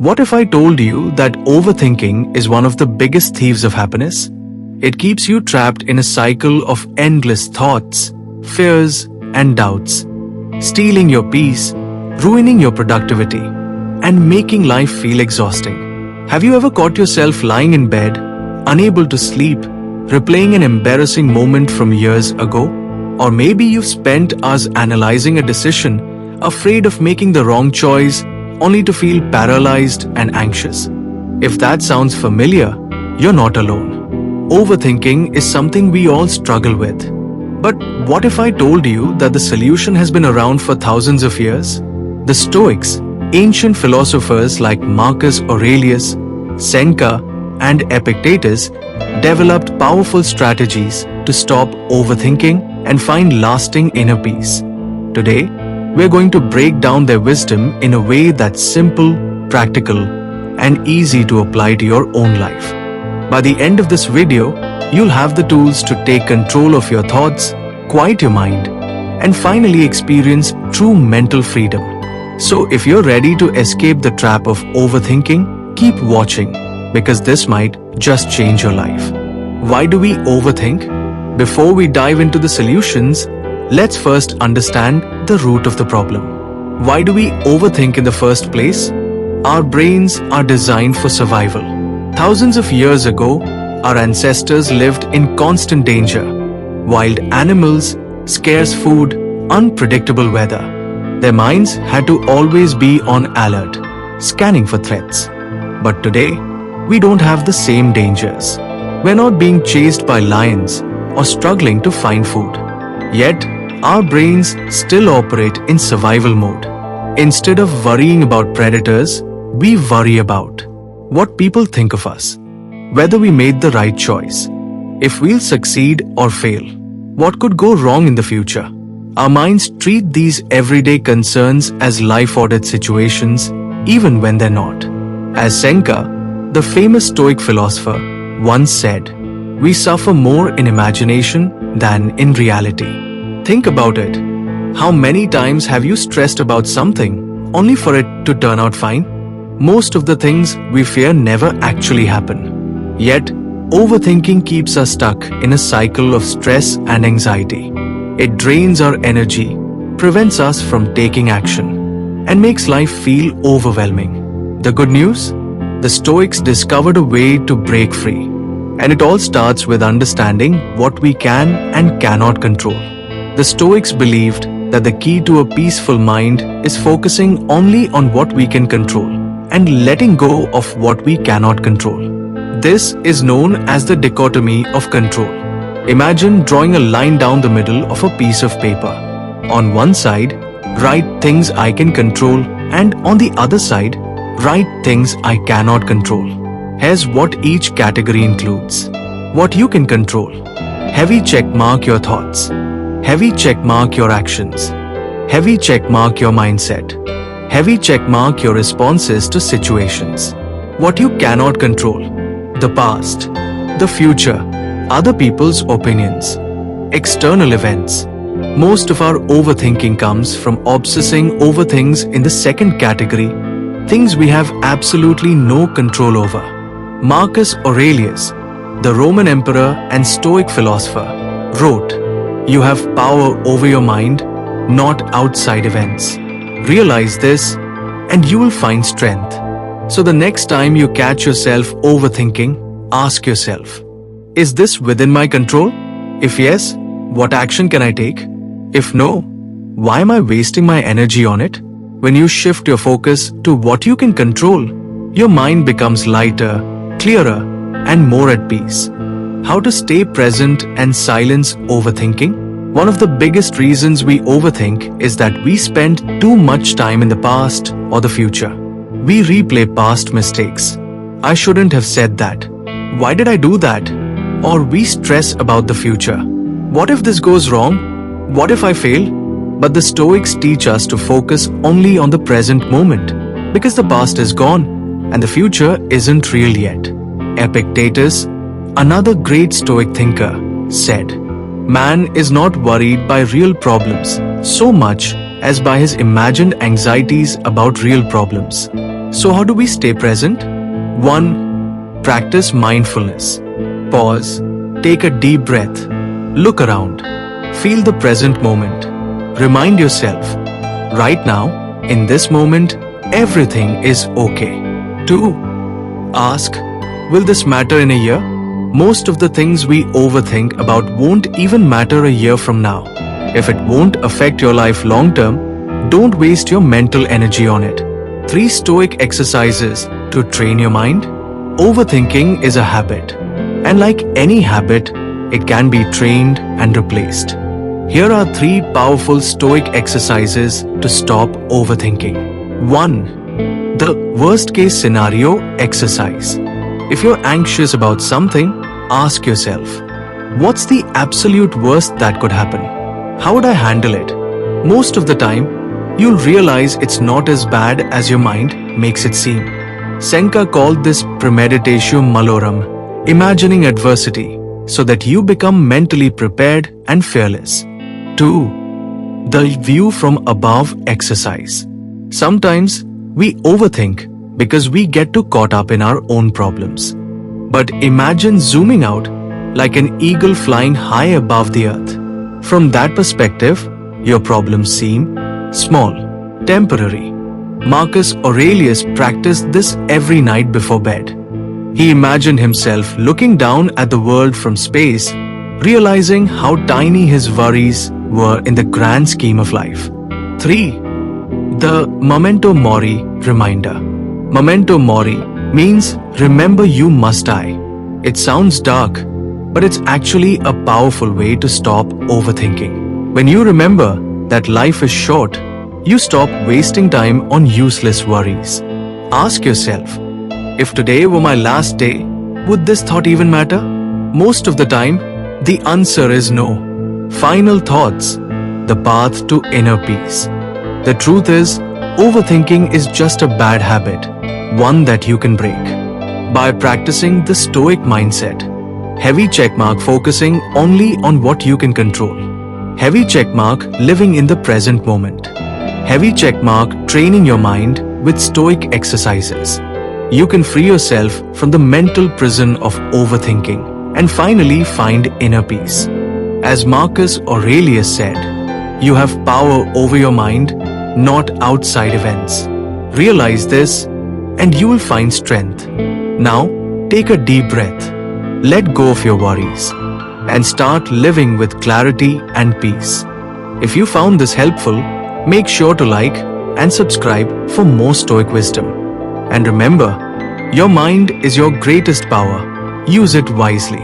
What if I told you that overthinking is one of the biggest thieves of happiness? It keeps you trapped in a cycle of endless thoughts, fears, and doubts, stealing your peace, ruining your productivity, and making life feel exhausting. Have you ever caught yourself lying in bed, unable to sleep, replaying an embarrassing moment from years ago? Or maybe you've spent hours analyzing a decision, afraid of making the wrong choice, only to feel paralyzed and anxious. If that sounds familiar, you're not alone. Overthinking is something we all struggle with. But what if I told you that the solution has been around for thousands of years? The Stoics, ancient philosophers like Marcus Aurelius, Seneca, and Epictetus developed powerful strategies to stop overthinking and find lasting inner peace. Today, we're going to break down their wisdom in a way that's simple, practical, and easy to apply to your own life. By the end of this video, you'll have the tools to take control of your thoughts, quiet your mind, and finally experience true mental freedom. So if you're ready to escape the trap of overthinking, keep watching, because this might just change your life. Why do we overthink? Before we dive into the solutions, let's first understand the root of the problem. Why do we overthink in the first place? Our brains are designed for survival. Thousands of years ago, our ancestors lived in constant danger. Wild animals, scarce food, unpredictable weather. Their minds had to always be on alert, scanning for threats. But today, we don't have the same dangers. We're not being chased by lions or struggling to find food. Yet, our brains still operate in survival mode. Instead of worrying about predators, we worry about what people think of us, whether we made the right choice, if we'll succeed or fail, what could go wrong in the future. Our minds treat these everyday concerns as life-or-death situations, even when they're not. As Seneca, the famous Stoic philosopher, once said, "We suffer more in imagination than in reality." Think about it. How many times have you stressed about something only for it to turn out fine? Most of the things we fear never actually happen. Yet, overthinking keeps us stuck in a cycle of stress and anxiety. It drains our energy, prevents us from taking action, and makes life feel overwhelming. The good news? The Stoics discovered a way to break free. And it all starts with understanding what we can and cannot control. The Stoics believed that the key to a peaceful mind is focusing only on what we can control and letting go of what we cannot control. This is known as the dichotomy of control. Imagine drawing a line down the middle of a piece of paper. On one side, write things I can control, and on the other side, write things I cannot control. Here's what each category includes. What you can control. Heavy check mark your thoughts. Heavy check mark your actions. Heavy check mark your mindset. Heavy check mark your responses to situations. What you cannot control. The past, the future, other people's opinions, external events. Most of our overthinking comes from obsessing over things in the second category, things we have absolutely no control over. Marcus Aurelius, the Roman emperor and Stoic philosopher, wrote, "You have power over your mind, not outside events. Realize this, and you will find strength." So the next time you catch yourself overthinking, ask yourself, is this within my control? If yes, what action can I take? If no, why am I wasting my energy on it? When you shift your focus to what you can control, your mind becomes lighter, clearer, and more at peace. How to stay present and silence overthinking? One of the biggest reasons we overthink is that we spend too much time in the past or the future. We replay past mistakes. I shouldn't have said that. Why did I do that? Or we stress about the future. What if this goes wrong? What if I fail? But the Stoics teach us to focus only on the present moment, because the past is gone and the future isn't real yet. Epictetus, another great Stoic thinker, said, "Man is not worried by real problems so much as by his imagined anxieties about real problems." So how do we stay present? 1. Practice mindfulness. Pause. Take a deep breath. Look around. Feel the present moment. Remind yourself, right now, in this moment, everything is okay. 2. Ask, will this matter in a year? Most of the things we overthink about won't even matter a year from now. If it won't affect your life long term, don't waste your mental energy on it. 3 Stoic exercises to train your mind. Overthinking is a habit, and like any habit, it can be trained and replaced. Here are 3 powerful Stoic exercises to stop overthinking. 1. The worst case scenario exercise. If you're anxious about something, ask yourself, what's the absolute worst that could happen? How would I handle it? Most of the time, you'll realize it's not as bad as your mind makes it seem. Seneca called this premeditatio malorum, imagining adversity, so that you become mentally prepared and fearless. 2. The view from above exercise. Sometimes we overthink because we get too caught up in our own problems. But imagine zooming out like an eagle flying high above the earth. From that perspective, your problems seem small, temporary. Marcus Aurelius practiced this every night before bed. He imagined himself looking down at the world from space, realizing how tiny his worries were in the grand scheme of life. 3. The memento mori reminder. Memento mori means remember you must die. It sounds dark, but it's actually a powerful way to stop overthinking. When you remember that life is short, you stop wasting time on useless worries. Ask yourself, if today were my last day, would this thought even matter? Most of the time, the answer is no. Final thoughts, the path to inner peace. The truth is, overthinking is just a bad habit, one that you can break. By practicing the Stoic mindset, heavy checkmark focusing only on what you can control. Heavy checkmark living in the present moment. Heavy checkmark training your mind with Stoic exercises. You can free yourself from the mental prison of overthinking and finally find inner peace. As Marcus Aurelius said, you have power over your mind, not outside events. Realize this and you will find strength. Now, take a deep breath. Let go of your worries and start living with clarity and peace. If you found this helpful, make sure to like and subscribe for more Stoic wisdom. And remember, your mind is your greatest power. Use it wisely.